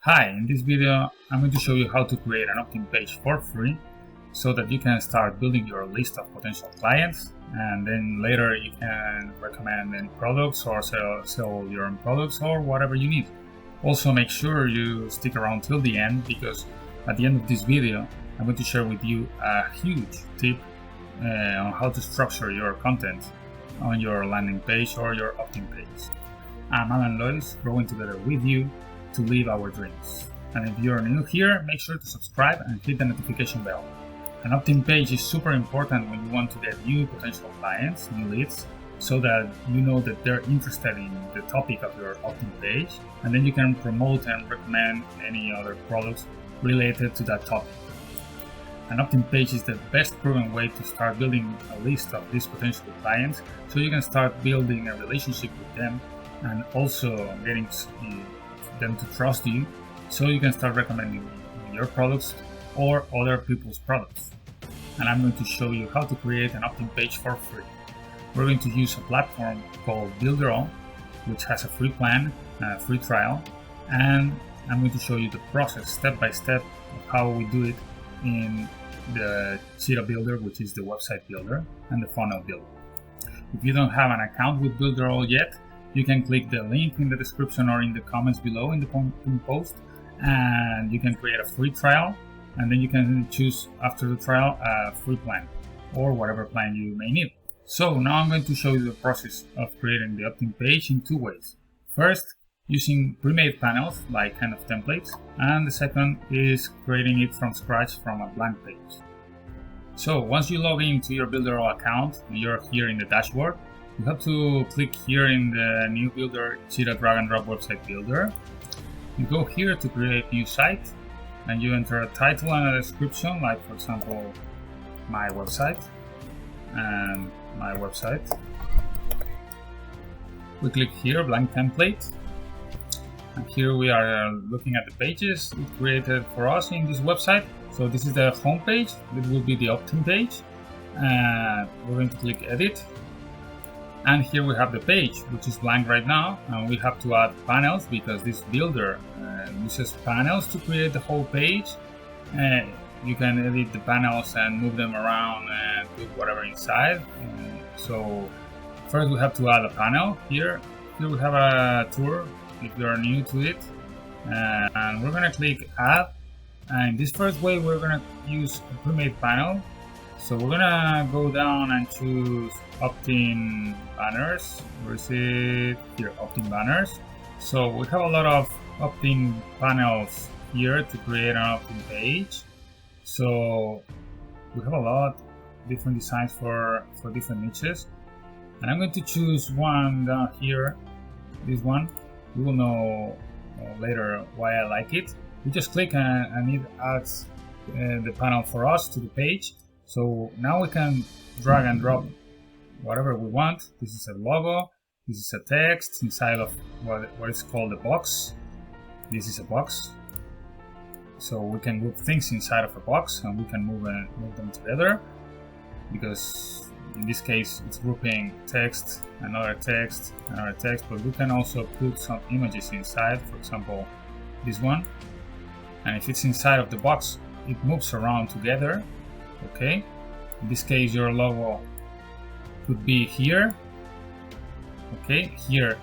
Hi, in this video I'm going to show you how to create an opt-in page for free so that you can start building your list of potential clients, and then later you can recommend any products or sell your own products or whatever you need. Also, make sure you stick around till the end, because at the end of this video I'm going to share with you a huge tip on how to structure your content on your landing page or your opt-in page. I'm Alan Lois, growing together with you to live our dreams. And if you're new here, make sure to subscribe and hit the notification bell. An opt-in page is super important when you want to get new potential clients, new leads, so that you know that they're interested in the topic of your opt-in page, and then you can promote and recommend any other products related to that topic. An opt-in page is the best proven way to start building a list of these potential clients, so you can start building a relationship with them and also getting them to trust you, so you can start recommending your products or other people's products. And I'm going to show you how to create an opt-in page for free. We're going to use a platform called Builderall, which has a free plan, a free trial, and I'm going to show you the process step by step of how we do it in the Cheetah Builder, which is the website builder, and the funnel builder. If you don't have an account with Builderall yet, you can click the link in the description or in the comments below in the post, and you can create a free trial, and then you can choose after the trial a free plan or whatever plan you may need. So now I'm going to show you the process of creating the opt-in page in two ways. First, using pre-made panels like kind of templates, and the second is creating it from scratch from a blank page. So once you log into your Builderall account and you're here in the dashboard, you have to click here in the new builder, Cheetah drag and drop website builder. You go here to create new site, and you enter a title and a description, like for example, my website and my website. We click here, blank template, and here we are looking at the pages it created for us in this website. So this is the home page, this will be the opt-in page, and we're going to click edit. And here we have the page, which is blank right now, and we have to add panels because this builder uses panels to create the whole page. You can edit the panels and move them around and put whatever inside. So first we have to add a panel here. Here we have a tour if you are new to it, and we're gonna click add. And in this first way we're gonna use a pre-made panel. So we're gonna go down and choose opt-in banners. Where is it? Here, opt-in banners. So we have a lot of opt-in panels here to create an opt-in page. So we have a lot of different designs for different niches. And I'm going to choose one down here, this one. You will know later why I like it. We just click and it adds the panel for us to the page. So now we can drag and drop whatever we want. This is a logo, this is a text inside of what is called a box. This is a box. So we can group things inside of a box, and we can move them together, because in this case it's grouping text, another text, another text, but we can also put some images inside, for example this one, and if it's inside of the box it moves around together. Okay, in this case your logo could be here. Okay, here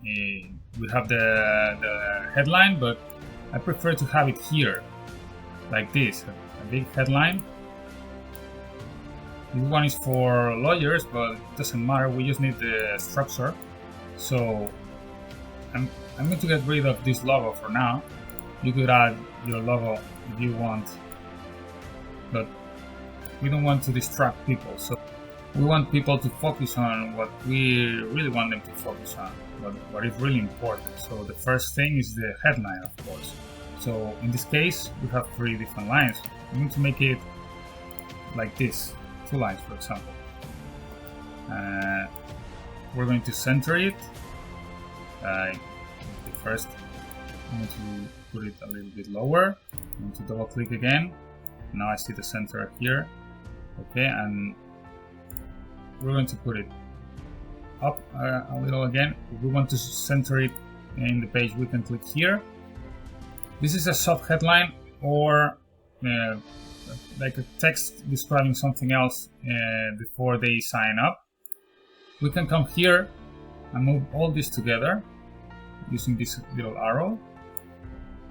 we have the headline, but I prefer to have it here like this, a big headline. This one is for lawyers, but it doesn't matter, we just need the structure. So I'm going to get rid of this logo for now. You could add your logo if you want, but we don't want to distract people, so we want people to focus on what we really want them to focus on, what is really important. So the first thing is the headline, of course. So in this case we have 3 different lines. I'm going to make it like this, 2 lines for example. We're going to center it. First I'm going to put it a little bit lower. I'm going to double click again. Now I see the center here. Okay, and we're going to put it up a little again. If we want to center it in the page, we can click here This is a sub-headline or like a text describing something else before they sign up. We can come here and move all this together using this little arrow,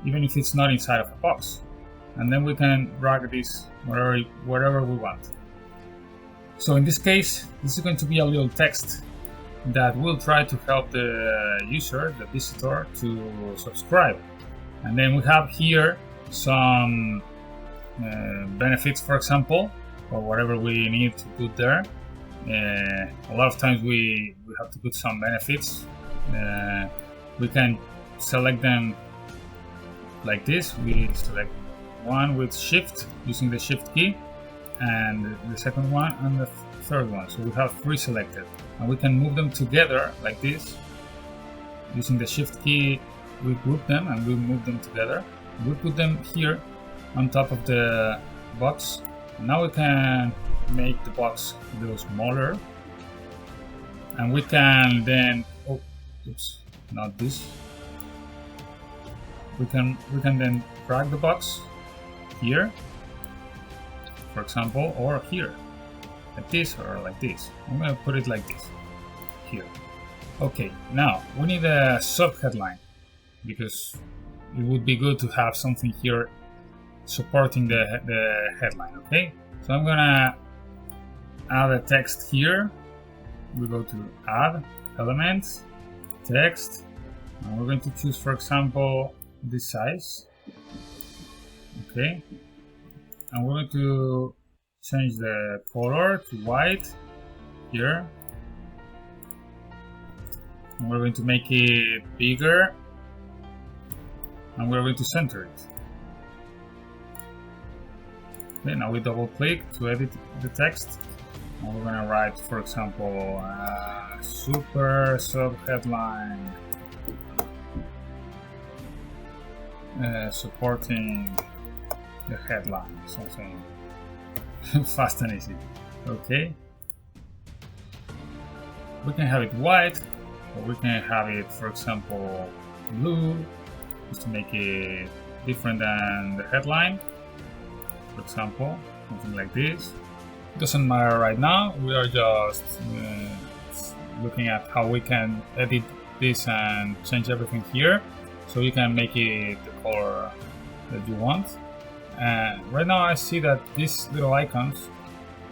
even if it's not inside of a box. And then we can drag this wherever we want. So in this case, this is going to be a little text that will try to help the user, the visitor, to subscribe. And then we have here some benefits, for example, or whatever we need to put there. A lot of times we have to put some benefits. We can select them like this. We select one with shift using the shift key, and the second one and the third one. So we have 3 selected, and we can move them together like this. Using the shift key, we group them and we move them together. We put them here on top of the box. Now we can make the box a little smaller, and we can then not this. We can then drag the box here, for example, or here, like this or like this. I'm going to put it like this here. Okay, now we need a sub-headline because it would be good to have something here supporting the headline. Okay, so I'm gonna add a text here. We go to add elements, text, and we're going to choose, for example, this size. Okay, and we're going to change the color to white here, and we're going to make it bigger, and we're going to center it. Okay, now we double click to edit the text, and we're going to write, for example, super sub headline supporting the headline, something fast and easy. Okay, we can have it white, or we can have it, for example, blue, just to make it different than the headline. For example, something like this. Doesn't matter right now. We are just looking at how we can edit this and change everything here, so you can make it the color that you want. And right now I see that these little icons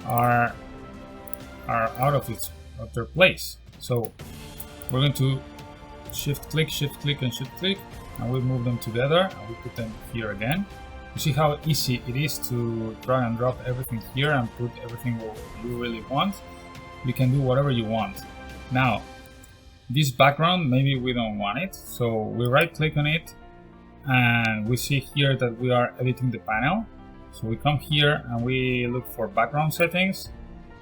are out of their place. So we're going to shift click, and shift click, and we move them together, and we put them here again. You see how easy it is to drag and drop everything here and put everything you really want. You can do whatever you want. Now, this background, maybe we don't want it, so we right click on it, and we see here that we are editing the panel. So we come here and we look for background settings,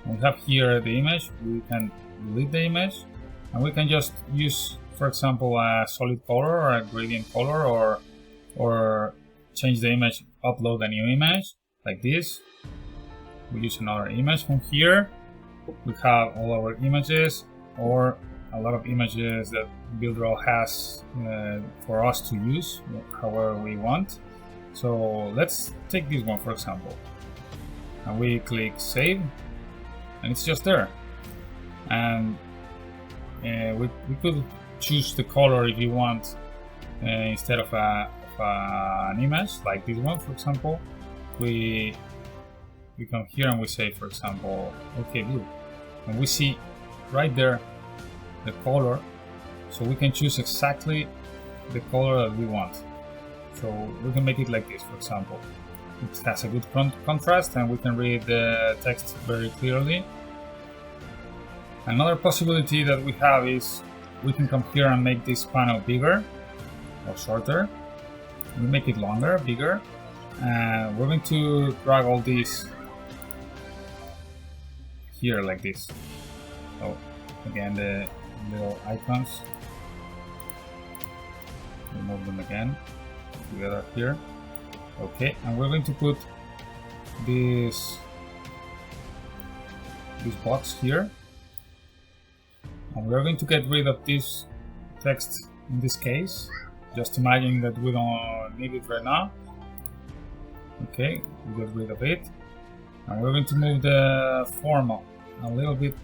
and we have here the image. We can delete the image, and we can just use, for example, a solid color or a gradient color, or change the image, upload a new image like this. We use another image from here. We have all our images, or a lot of images that Builderall has for us to use however we want. So let's take this one, for example, and we click save, and it's just there. And we could choose the color if you want, instead of an image like this one, for example. We come here and we say, for example, okay, blue, and we see right there the color, so we can choose exactly the color that we want. So we can make it like this, for example. It has a good contrast, and we can read the text very clearly. Another possibility that we have is we can come here and make this panel bigger or shorter. We make it longer, bigger, and we're going to drag all these here like this. So again, the little icons, remove them again together here. Okay, and we're going to put this box here, and we're going to get rid of this text in this case. Just imagine that we don't need it right now. Okay, we got rid of it. And we're going to move the form a little bit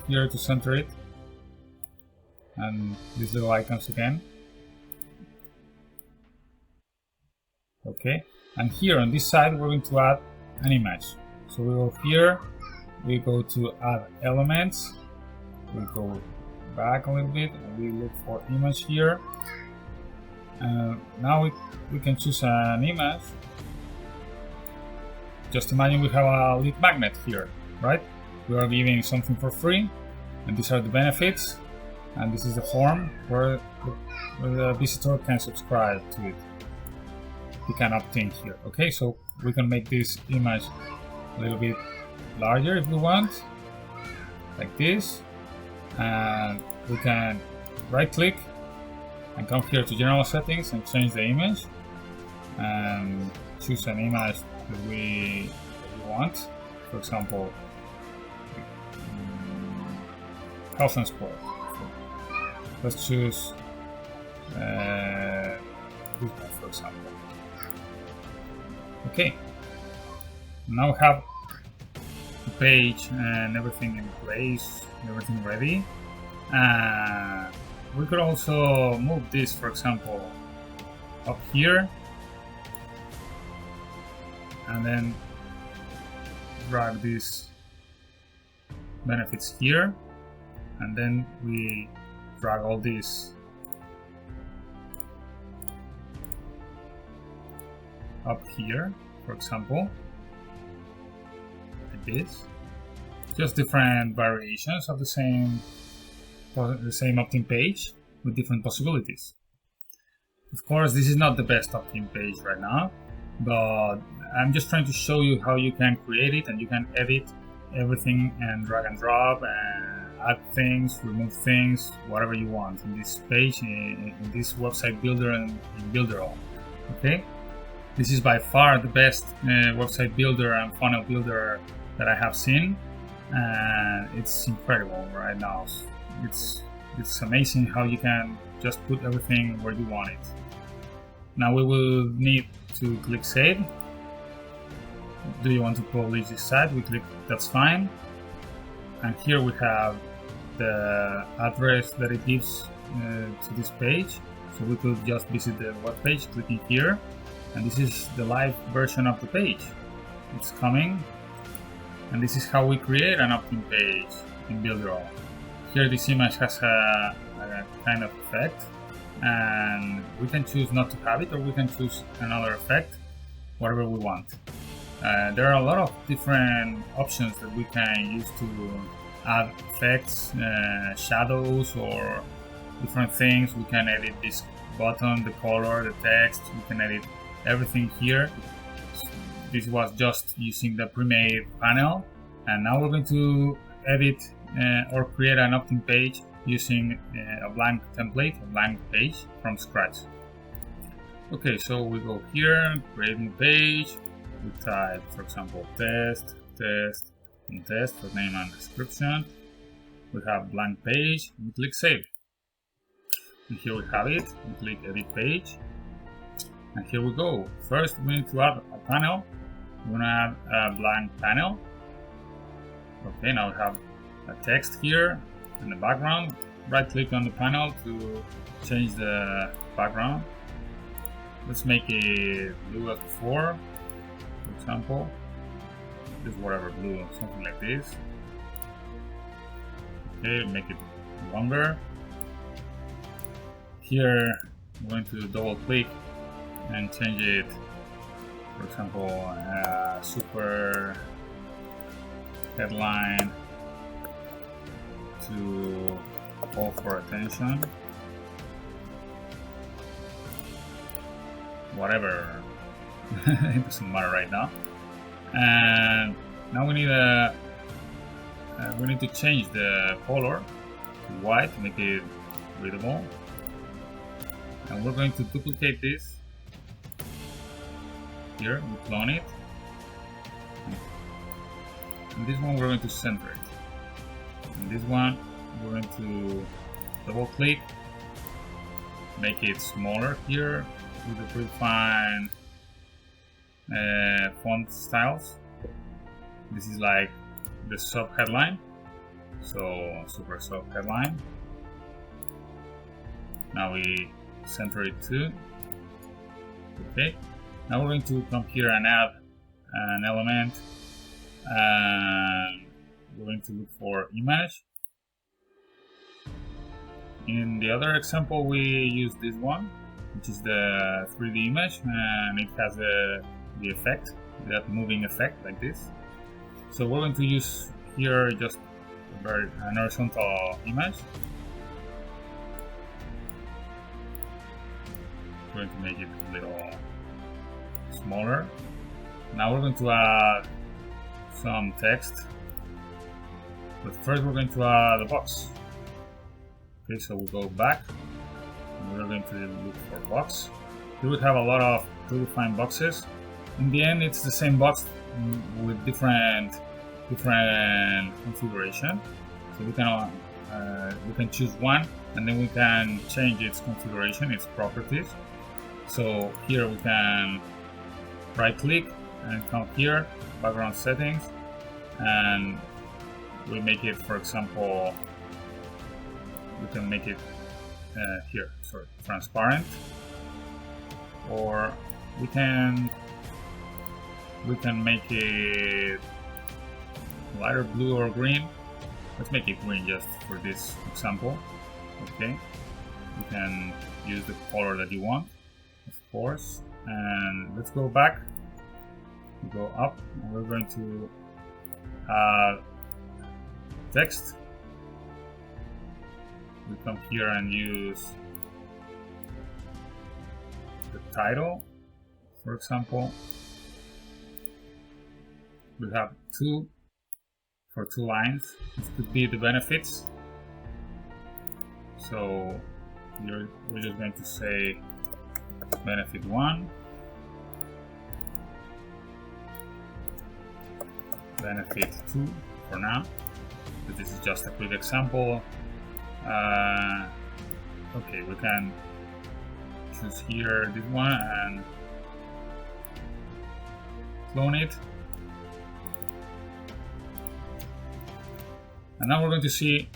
here to center it. And these little icons again. Okay, and here on this side we're going to add an image. So we go here, we go to add elements, we go back a little bit and we look for image here. Now we can choose an image. Just imagine we have a lead magnet here, right? We are giving something for free, and these are the benefits, and this is the form where the visitor can subscribe to it. He can opt in here. Okay, so we can make this image a little bit larger if we want, like this, and we can right click and come here to general settings and change the image and choose an image that we want. For example, health and sport. Let's choose this one, for example. Okay, now we have the page and everything in place, everything ready. We could also move this, for example, up here, and then drag these benefits here, and then we drag all these up here, for example, like this. Just different variations of the same opt-in page with different possibilities. Of course, this is not the best opt-in page right now, but I'm just trying to show you how you can create it, and you can edit everything and drag and drop and add things, remove things, whatever you want in this page, in this website builder and in Builderall. Okay, this is by far the best website builder and funnel builder that I have seen, and it's incredible right now. It's amazing how you can just put everything where you want it. Now we will need to click save. Do you want to publish this site? We click that's fine, and here we have the address that it gives to this page. So we could just visit the web page, clicking here, and this is the live version of the page. It's coming, and this is how we create an opt-in page in Builderall. Here this image has a kind of effect, and we can choose not to have it, or we can choose another effect, whatever we want. There are a lot of different options that we can use to add effects, shadows, or different things. We can edit this button, the color, the text, we can edit everything here. This was just using the pre-made panel, and now we're going to edit or create an opt-in page using a blank template, a blank page from scratch. Okay, so we go here, create new page. We type, for example, test, and test for name and description. We have blank page. We click save, and here we have it. We click edit page, and here we go. First, we need to add a panel. We're gonna add a blank panel. Okay, now we have a text here in the background. Right click on the panel to change the background. Let's make it blue as before, for example. Just whatever blue, something like this. Okay, make it longer. Here I'm going to double click and change it, for example, super headline to call for attention, whatever. It doesn't matter right now. And now we need to change the color to white to make it readable, and we're going to duplicate this here. We clone it, and this one we're going to center it, and this one we're going to double click, make it smaller here, with the predefined font styles. This is like the sub headline, so super sub headline. Now we center it too. Okay. Now we're going to come here and add an element, and we're going to look for image. In the other example, we use this one, which is the 3D image, and it has the effect, that moving effect like this. So we're going to use here just an horizontal image. We're going to make it a little smaller. Now we're going to add some text, but first we're going to add a box. Okay, so we'll go back and we're going to look for box. Here we have a lot of predefined boxes. In the end, it's the same box with different configuration. So we can choose one, and then we can change its configuration, its properties. So here we can right click and come here, background settings, and we make it, for example, we can make it transparent, or we can make it lighter blue or green. Let's make it green just for this example. Okay, you can use the color that you want, of course. And let's go back, we go up, and we're going to add text. We come here and use the title, for example. We have two for 2 lines. This could be the benefits. So we're just going to say benefit 1, benefit 2 for now, but this is just a quick example. Okay, we can choose here this one and clone it. And now we're going to see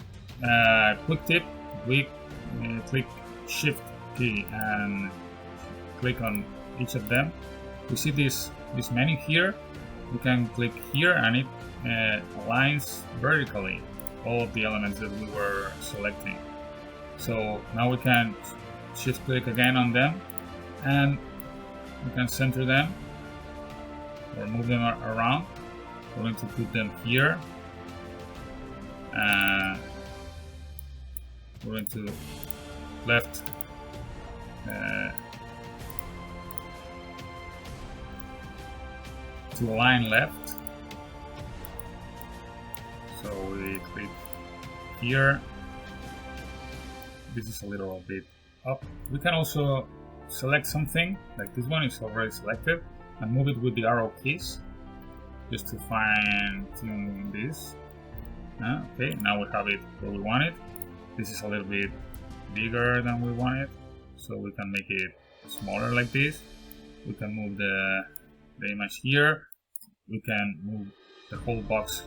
a quick tip. We click Shift key and click on each of them. We see this menu here. We can click here and it aligns vertically all of the elements that we were selecting. So now we can shift click again on them and we can center them or move them around. We're going to put them here. We're going to left to align left. So we click here. This is a little bit up. We can also select something like this one is already selected and move it with the arrow keys just to fine tune this. Okay, now we have it where we want it. This is a little bit bigger than we want it, so we can make it smaller like this. We can move the image here. We can move the whole box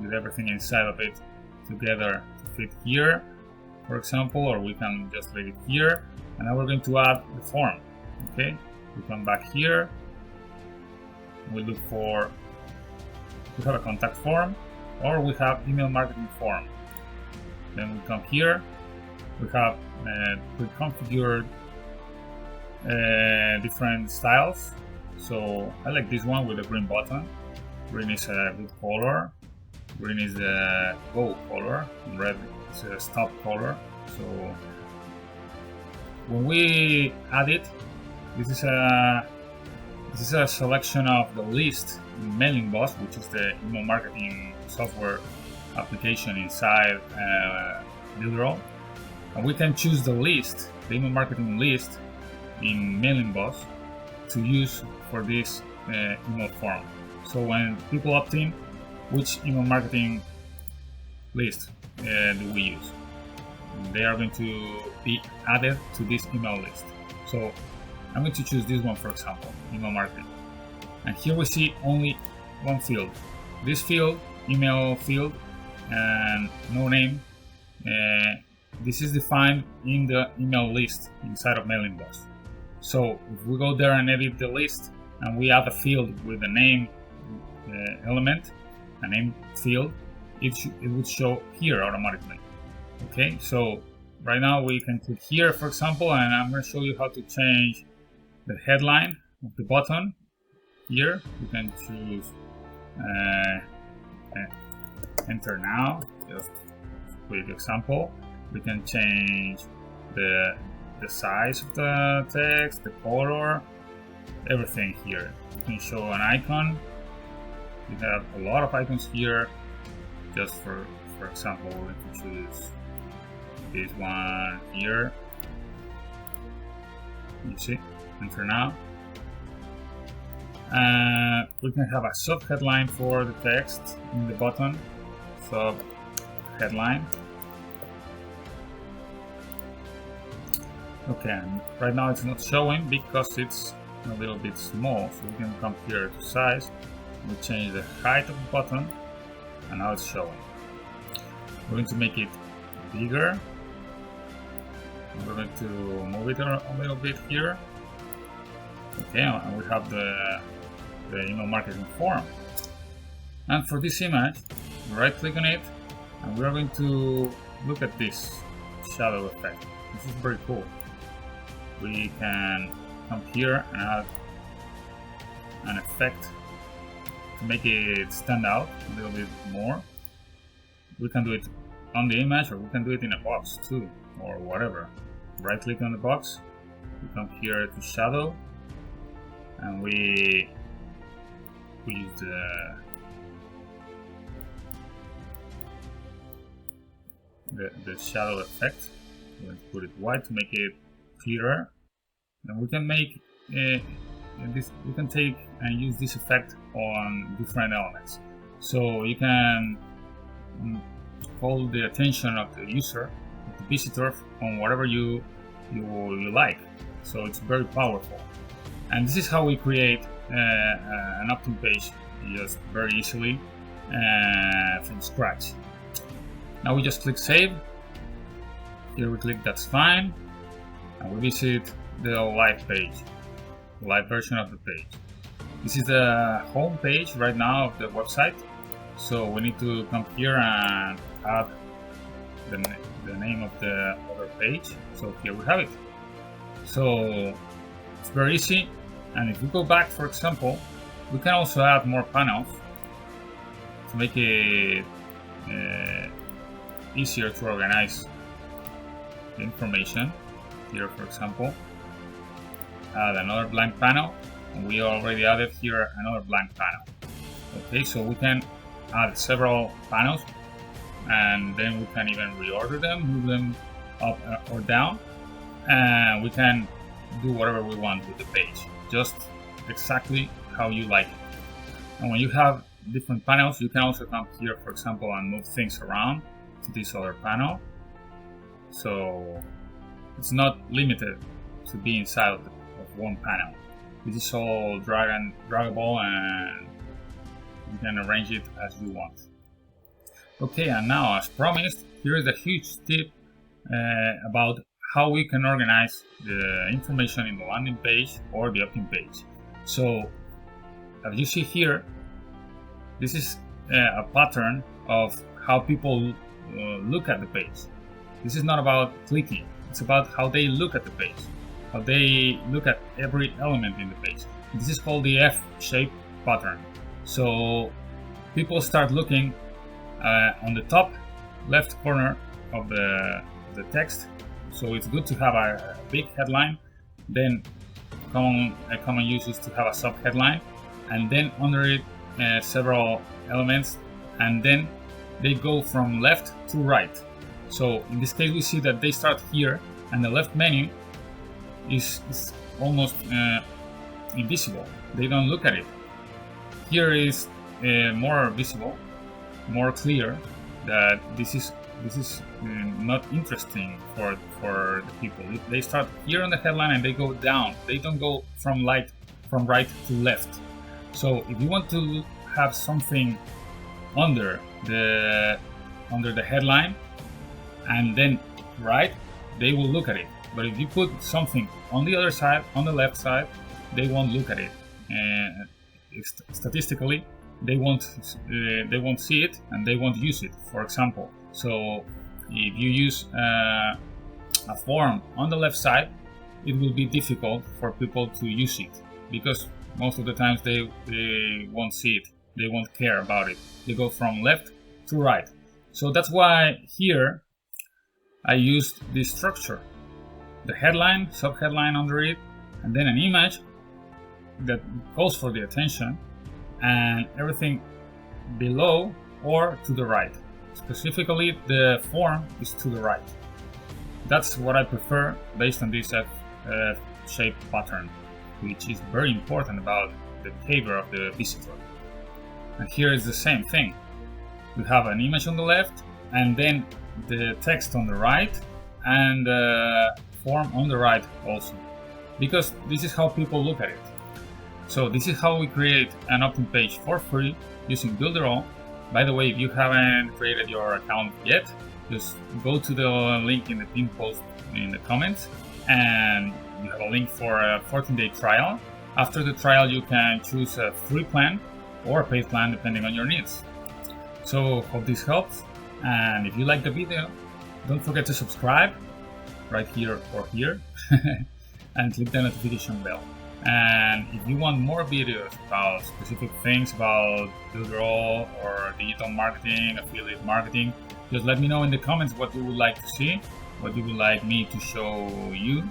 with everything inside of it together to fit here, for example, or we can just leave it here. And now we're going to add the form. Okay, we come back here. We look for, we have a contact form, or we have email marketing form. Then we come here. We have pre-configured different styles. So I like this one with the green button. Green is a good color. Green is the go color. Red is a stop color. So when we add it, this is a selection of the list in Mailing Boss, which is the email marketing software application inside Builderall. And we can choose the list, the email marketing list in Mailing Boss to use for this email form. So when people opt in, which email marketing list do we use? They are going to be added to this email list. So I'm going to choose this one, for example, email marketing. And here we see only one field. This field, email field, and no name. This is defined in the email list inside of Mailing Boss. So if we go there and edit the list, and we add a field with a name element, a name field, it would show here automatically. Okay, so right now we can click here, for example, and I'm going to show you how to change the headline of the button. Here you can choose enter now, just a quick example. We can change the size of the text, the color, everything here. You can show an icon. We have a lot of icons here. Just for example, we can choose this one here. You see, enter now. We can have a sub headline for the text in the button. Sub headline. Okay, and right now it's not showing because it's a little bit small. So we can come here to size. We change the height of the button, and now it's showing. We're going to make it bigger. We're going to move it a little bit here. Okay, and we have the email marketing form. And for this image, right click on it, and we are going to look at this shadow effect. This is very cool. We can come here and add an effect to make it stand out a little bit more. We can do it on the image, or we can do it in a box too, or whatever. Right click on the box, we come here to shadow, and we use the shadow effect. We're going to put it white to make it clearer, and we can make this. We can take and use this effect on different elements. So you can call the attention of the user, of the visitor, on whatever you like. So it's very powerful. And this is how we create an opt-in page just very easily from scratch. Now we just click save. Here we click that's fine, and we visit the live page, the live version of the page. This is the home page right now of the website. So we need to come here and add the name of the other page. So here we have it. So it's very easy. And if we go back, for example, we can also add more panels to make it easier to organize the information. Here, for example, add another blank panel, and we already added here another blank panel. Okay, so we can add several panels, and then we can even reorder them, move them up or down, and we can do whatever we want with the page, just exactly how you like it. And when you have different panels, you can also come here, for example, and move things around to this other panel. So it's not limited to be inside of one panel. This is all draggable, and you can arrange it as you want. Okay, and now, as promised, here is a huge tip about how we can organize the information in the landing page or the opt-in page. So, as you see here, this is a pattern of how people look at the page. This is not about clicking, it's about how they look at the page, how they look at every element in the page. This is called the F-shape pattern. So people start looking on the top left corner of the text. So it's good to have a big headline, then a common use is to have a sub headline, and then under it several elements, and then they go from left to right. So in this case we see that they start here, and the left menu is almost invisible. They don't look at it. Here is more visible, more clear that this is this is not interesting for the people. They start here on the headline and they go down. They don't go from right to left. So if you want to have something under the headline and then right, they will look at it. But if you put something on the other side, on the left side, they won't look at it. And statistically, they won't see it and they won't use it. For example, so if you use a form on the left side, it will be difficult for people to use it because most of the times they won't see it. They won't care about it. They go from left to right. So that's why here I used this structure. The headline, sub-headline under it, and then an image that calls for the attention, and everything below or to the right. Specifically, the form is to the right. That's what I prefer based on this F-shape pattern, which is very important about the behavior of the visitor. And here is the same thing. We have an image on the left, and then the text on the right, and the form on the right also, because this is how people look at it. So this is how we create an opt-in page for free using Builderall. By the way, if you haven't created your account yet, just go to the link in the pinned post in the comments, and you have a link for a 14-day trial. After the trial, you can choose a free plan or a paid plan depending on your needs. So hope this helps, and if you like the video, don't forget to subscribe right here or here and click the notification bell. And if you want more videos about specific things about Builderall or digital marketing, affiliate marketing, just let me know in the comments what you would like to see, what you would like me to show you,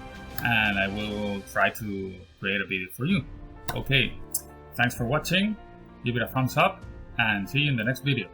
and I will try to create a video for you. Okay, thanks for watching, give it a thumbs up, and see you in the next video.